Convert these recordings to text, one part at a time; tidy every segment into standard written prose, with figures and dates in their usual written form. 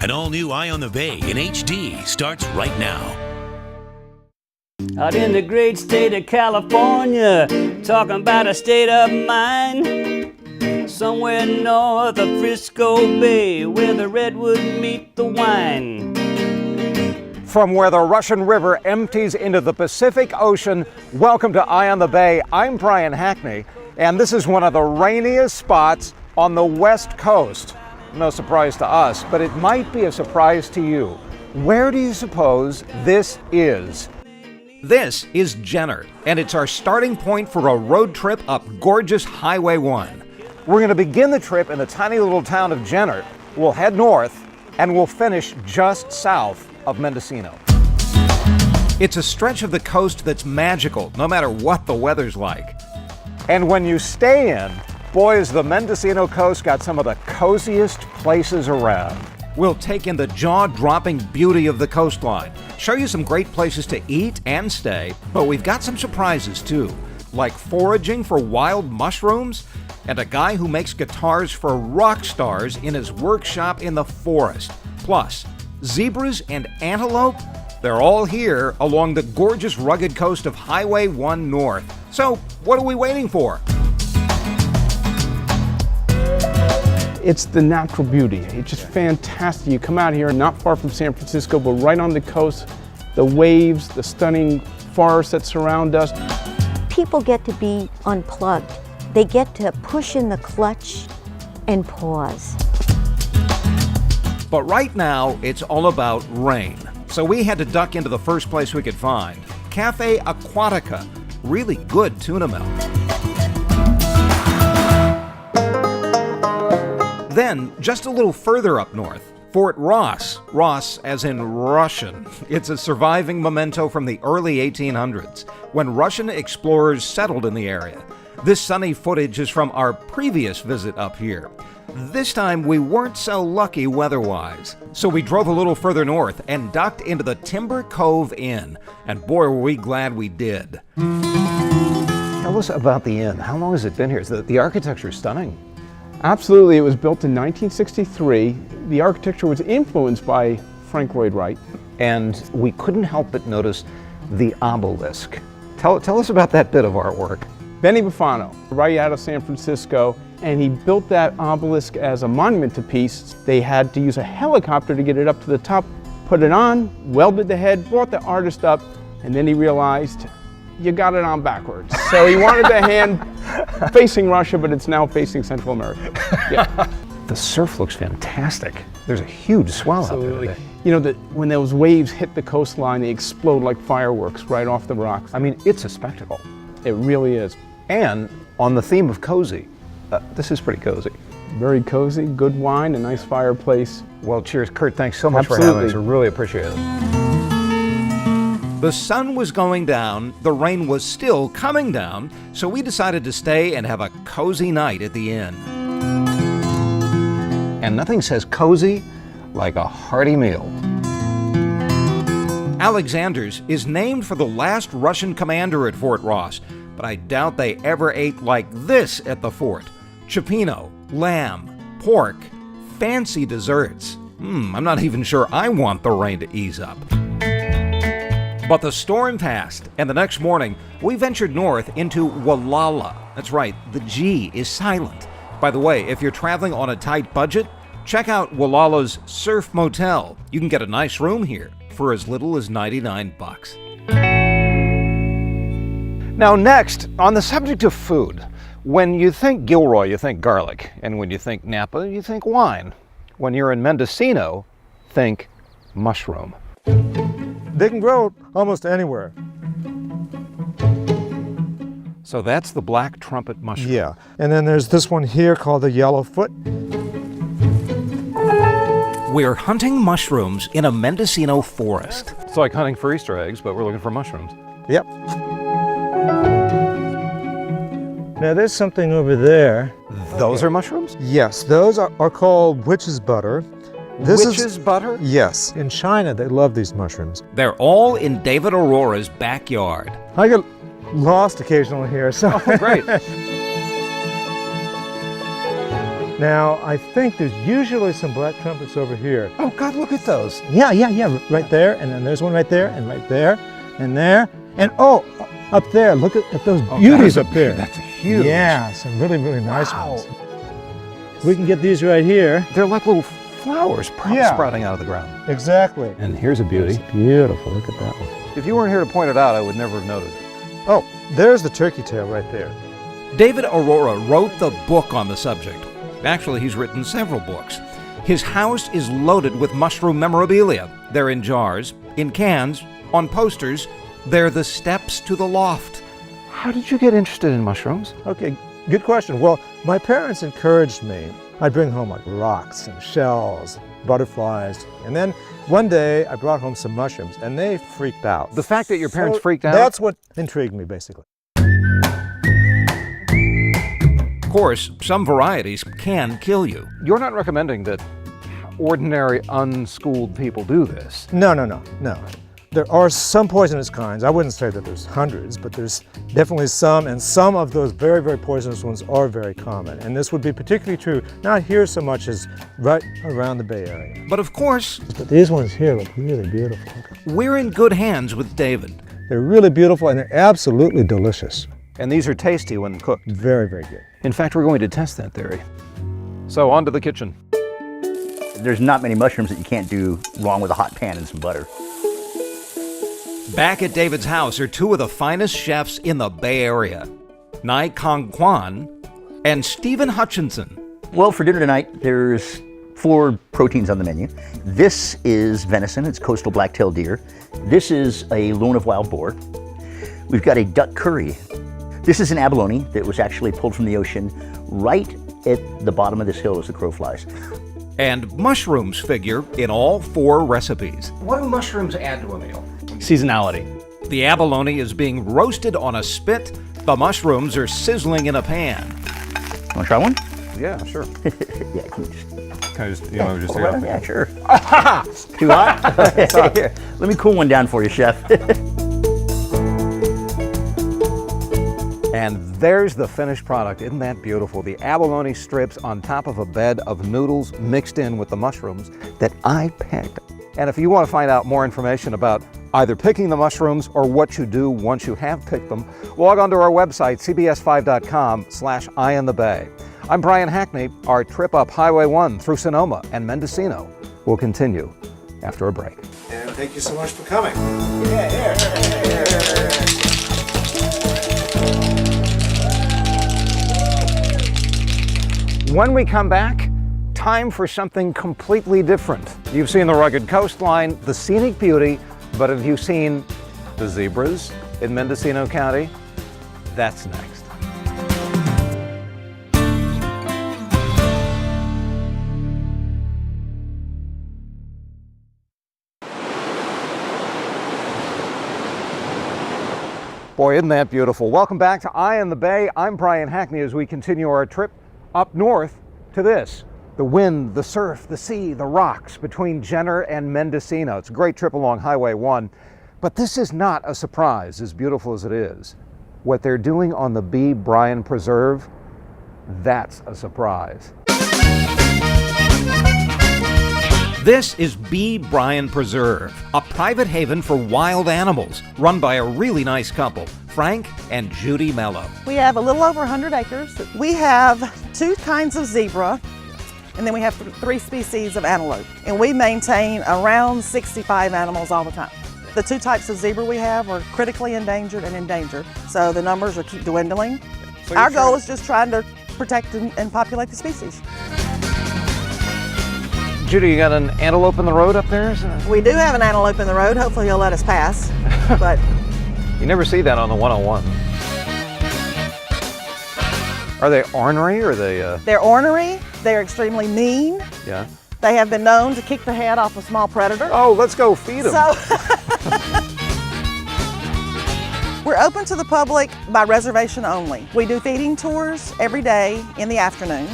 An all-new Eye on the Bay in HD starts right now. Out in the great state of California, talking about a state of mind. Somewhere north of Frisco Bay, where the redwood meet the wine. From where the Russian River empties into the Pacific Ocean, welcome to Eye on the Bay. I'm Brian Hackney, and this is one of the rainiest spots on the West Coast. No surprise to us, but it might be a surprise to you. Where do you suppose this is? This is Jenner, and it's our starting point for a road trip up gorgeous Highway 1. We're going to begin the trip in the tiny little town of Jenner. We'll head north, and we'll finish just south of Mendocino. It's a stretch of the coast that's magical, no matter what the weather's like. And when you stay in, boy, has the Mendocino coast got some of the coziest places around. We'll take in the jaw-dropping beauty of the coastline, show you some great places to eat and stay, but we've got some surprises too, like foraging for wild mushrooms and a guy who makes guitars for rock stars in his workshop in the forest. Plus, zebras and antelope, they're all here along the gorgeous rugged coast of Highway 1 North. So, what are we waiting for? It's the natural beauty. It's just fantastic. You come out here, not far from San Francisco, but right on the coast, the waves, the stunning forests that surround us. People get to be unplugged. They get to push in the clutch and pause. But right now, it's all about rain. So we had to duck into the first place we could find, Cafe Aquatica, really good tuna melt. Then, just a little further up north, Fort Ross. Ross as in Russian. It's a surviving memento from the early 1800s, when Russian explorers settled in the area. This sunny footage is from our previous visit up here. This time, we weren't so lucky weather-wise. So we drove a little further north and ducked into the Timber Cove Inn. And boy, were we glad we did. Tell us about the inn. How long has it been here? The architecture is stunning. Absolutely, it was built in 1963. The architecture was influenced by Frank Lloyd Wright. And we couldn't help but notice the obelisk. Tell us about that bit of artwork. Benny Buffano, right out of San Francisco, and he built that obelisk as a monument to peace. They had to use a helicopter to get it up to the top, put it on, welded the head, brought the artist up, and then he realized you got it on backwards. So he wanted the hand facing Russia, but it's now facing Central America. Yeah. The surf looks fantastic. There's a huge swell Absolutely. out there today. You know, when those waves hit the coastline, they explode like fireworks right off the rocks. I mean, it's a spectacle. It really is. And on the theme of cozy, this is pretty cozy. Very cozy, good wine, a nice fireplace. Well, cheers. Kurt, thanks so much for having us. We really appreciate it. The sun was going down, the rain was still coming down, so we decided to stay and have a cozy night at the inn. And nothing says cozy like a hearty meal. Alexander's is named for the last Russian commander at Fort Ross, but I doubt they ever ate like this at the fort. Cioppino, lamb, pork, fancy desserts. I'm not even sure I want the rain to ease up. But the storm passed, and the next morning, we ventured north into Gualala. That's right, the G is silent. By the way, if you're traveling on a tight budget, check out Gualala's Surf Motel. You can get a nice room here for as little as $99. Now next, on the subject of food, when you think Gilroy, you think garlic, and when you think Napa, you think wine. When you're in Mendocino, think mushroom. They can grow almost anywhere. So that's the black trumpet mushroom. Yeah, and then there's this one here called the yellowfoot. We're hunting mushrooms in a Mendocino forest. It's like hunting for Easter eggs, but we're looking for mushrooms. Yep. Now there's something over there. Those are mushrooms? Yes, those are called witch's butter. Witch's butter? Yes. In China, they love these mushrooms. They're all in David Arora's backyard. I get lost occasionally here, so. Oh, great. Now, I think there's usually some black trumpets over here. Oh God, look at those. Yeah, right there, and then there's one right there, and right there, and there, and oh, up there, look at those beauties up there. That's huge. Yeah, some really, really nice Wow. ones. We can get these right here. They're like little flowers sprouting out of the ground. Exactly. And here's a beauty. It's beautiful, look at that one. If you weren't here to point it out, I would never have noted it. Oh, there's the turkey tail right there. David Arora wrote the book on the subject. Actually, he's written several books. His house is loaded with mushroom memorabilia. They're in jars, in cans, on posters. They're the steps to the loft. How did you get interested in mushrooms? Okay, good question. Well, my parents encouraged me. I'd bring home like rocks and shells, butterflies, and then one day I brought home some mushrooms and they freaked out. The fact that your parents freaked out? That's what intrigued me, basically. Of course, some varieties can kill you. You're not recommending that ordinary, unschooled people do this. No. There are some poisonous kinds. I wouldn't say that there's hundreds, but there's definitely some, and some of those very, very poisonous ones are very common. And this would be particularly true, not here so much as right around the Bay Area. But of course, But these ones here look really beautiful. we're in good hands with David. They're really beautiful and they're absolutely delicious. And these are tasty when cooked. Very, very good. In fact, we're going to test that theory. So on to the kitchen. There's not many mushrooms that you can't do wrong with a hot pan and some butter. Back at David's house are two of the finest chefs in the Bay Area, Nai Kong Kwan and Stephen Hutchinson. Well, for dinner tonight, there's 4 proteins on the menu. This is venison, it's coastal black-tailed deer. This is a loin of wild boar. We've got a duck curry. This is an abalone that was actually pulled from the ocean right at the bottom of this hill as the crow flies. And mushrooms figure in all 4 recipes. What do mushrooms add to a meal? Seasonality. The abalone is being roasted on a spit. The mushrooms are sizzling in a pan. Want to try one? Yeah, sure. Yeah, can you just... Can I just, you know, just Oh, right, yeah, sure. Too hot? Here, let me cool one down for you, chef. And there's the finished product. Isn't that beautiful? The abalone strips on top of a bed of noodles mixed in with the mushrooms that I picked. And if you want to find out more information about either picking the mushrooms or what you do once you have picked them, log on to our website, cbs5.com/Eye in the Bay. I'm Brian Hackney. Our trip up Highway 1 through Sonoma and Mendocino will continue after a break. And thank you so much for coming. When we come back, time for something completely different. You've seen the rugged coastline, the scenic beauty, but have you seen the zebras in Mendocino County? That's next. Boy, isn't that beautiful. Welcome back to Eye in the Bay. I'm Brian Hackney as we continue our trip up north to this. The wind, the surf, the sea, the rocks between Jenner and Mendocino. It's a great trip along Highway 1. But this is not a surprise, as beautiful as it is. What they're doing on the B. Bryan Preserve, that's a surprise. This is B. Bryan Preserve, a private haven for wild animals run by a really nice couple, Frank and Judy Mello. We have a little over 100 acres. We have 2 kinds of zebra, and then we have 3 species of antelope. And we maintain around 65 animals all the time. The 2 types of zebra we have are critically endangered and endangered, so the numbers are keep dwindling. Our goal is just trying to protect and populate the species. Judy, you got an antelope in the road up there? We do have an antelope in the road. Hopefully he'll let us pass, but You never see that on the 101. Are they ornery or are they, they're ornery. They're extremely mean. yeah? They have been known to kick the head off a small predator. Oh, let's go feed them. So we're open to the public by reservation only. We do feeding tours every day in the afternoon.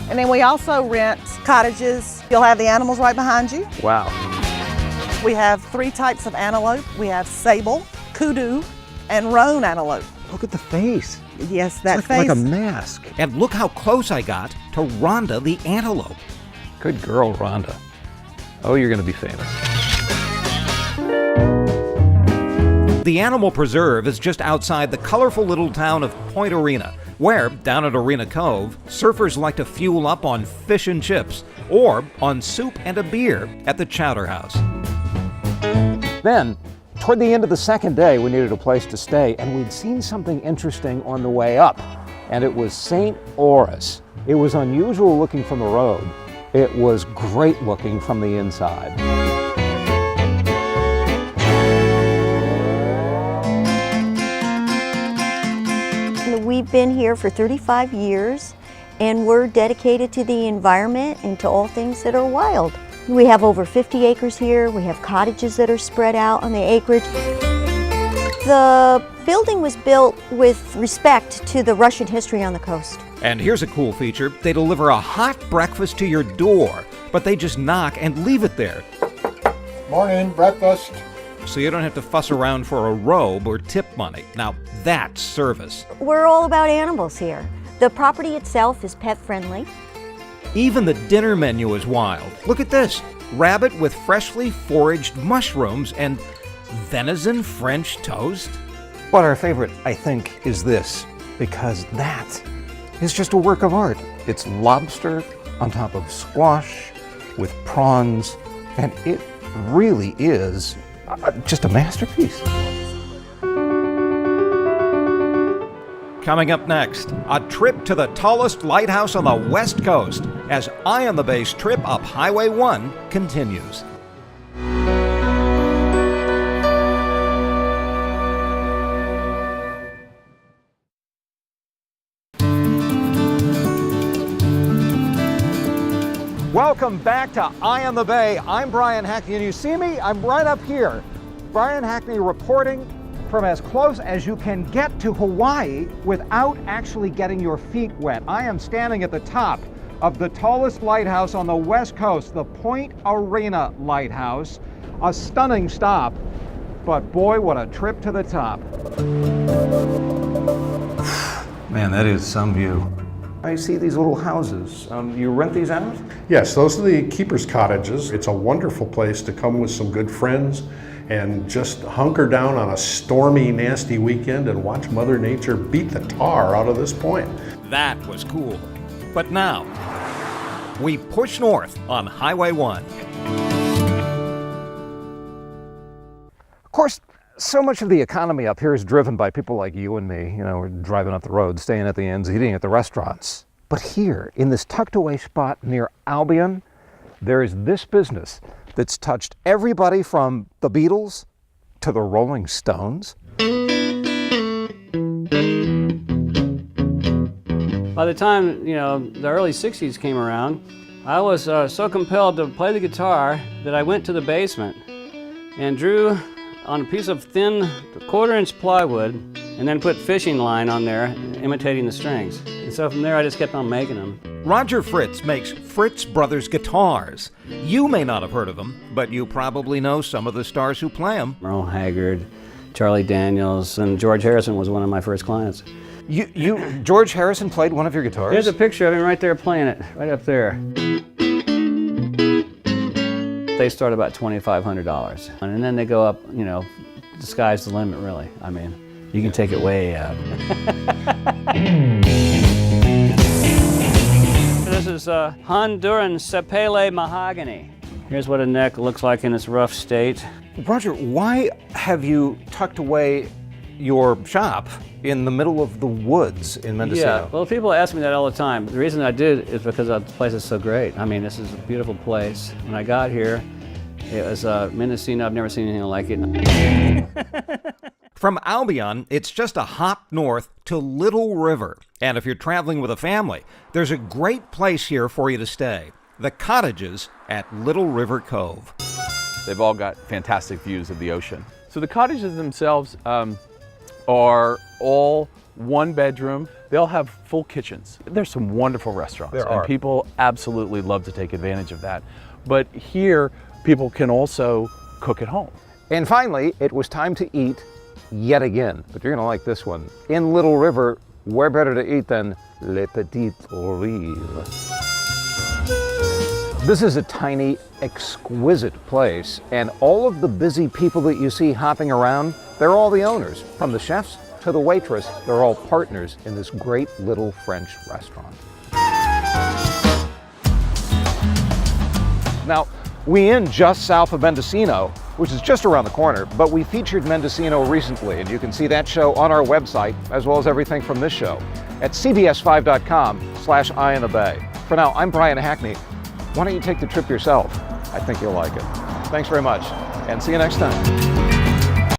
And then we also rent cottages. You'll have the animals right behind you. Wow. We have 3 types of antelope. We have sable, kudu, and roan antelope. Look at the face. Yes, that It's face. like a mask. And look how close I got to Rhonda the antelope. Good girl, Rhonda. Oh, you're going to be famous. The animal preserve is just outside the colorful little town of Point Arena, where, down at Arena Cove, surfers like to fuel up on fish and chips, or on soup and a beer at the Chowder House. Then, toward the end of the second day, we needed a place to stay, and we'd seen something interesting on the way up, and it was St. Oris. It was unusual looking from the road. It was great looking from the inside. We've been here for 35 years, and we're dedicated to the environment and to all things that are wild. We have over 50 acres here. We have cottages that are spread out on the acreage. The building was built with respect to the Russian history on the coast. And here's a cool feature. They deliver a hot breakfast to your door, but they just knock and leave it there. Morning, breakfast. So you don't have to fuss around for a robe or tip money. Now, that's service. We're all about animals here. The property itself is pet friendly. Even the dinner menu is wild. Look at this. Rabbit with freshly foraged mushrooms and venison French toast. But our favorite, I think, is this, because that is just a work of art. It's lobster on top of squash with prawns, and it really is just a masterpiece. Coming up next, a trip to the tallest lighthouse on the West Coast as Eye on the Bay's trip up Highway 1 continues. Welcome back to Eye on the Bay. I'm Brian Hackney, and you see me? I'm right up here. Brian Hackney reporting from as close as you can get to Hawaii without actually getting your feet wet. I am standing at the top of the tallest lighthouse on the West Coast, the Point Arena Lighthouse. A stunning stop, but boy, what a trip to the top. Man, that is some view. I see these little houses. You rent these out? Yes, those are the keepers' cottages. It's a wonderful place to come with some good friends and just hunker down on a stormy, nasty weekend and watch Mother Nature beat the tar out of this point. That was cool. But now, we push north on Highway 1. Of course, so much of the economy up here is driven by people like you and me. You know, we're driving up the road, staying at the inns, eating at the restaurants. But here, in this tucked away spot near Albion, there is this business that's touched everybody from the Beatles to the Rolling Stones. By the time, the early 60s came around, I was so compelled to play the guitar that I went to the basement and drew on a piece of thin quarter-inch plywood and then put fishing line on there, imitating the strings. And so from there, I just kept on making them. Roger Fritz makes Fritz Brothers guitars. You may not have heard of them, but you probably know some of the stars who play them. Merle Haggard, Charlie Daniels, and George Harrison was one of my first clients. George Harrison played one of your guitars? Here's a picture of him right there playing it, right up there. They start about $2,500, and then they go up, the sky's the limit, really. I mean, you can take it way out. This is Honduran Sapele mahogany. Here's what a neck looks like in its rough state. Roger, why have you tucked away your shop in the middle of the woods in Mendocino? Yeah, well, people ask me that all the time. The reason I did is because the place is so great. I mean, this is a beautiful place. When I got here, it was Mendocino. I've never seen anything like it. From Albion, it's just a hop north to Little River. And if you're traveling with a family, there's a great place here for you to stay. The cottages at Little River Cove. They've all got fantastic views of the ocean. So the cottages themselves are all one bedroom. They'll have full kitchens. There's some wonderful restaurants, and people absolutely love to take advantage of that. But here, people can also cook at home. And finally, it was time to eat yet again, but you're gonna like this one. In Little River, where better to eat than Les Petites Rives. This is a tiny, exquisite place, and all of the busy people that you see hopping around, they're all the owners. From the chefs to the waitress, they're all partners in this great little French restaurant. Now, we inn just south of Mendocino, which is just around the corner, but we featured Mendocino recently, and you can see that show on our website, as well as everything from this show, at cbs5.com/Eye in the Bay. For now, I'm Brian Hackney. Why don't you take the trip yourself? I think you'll like it. Thanks very much, and see you next time.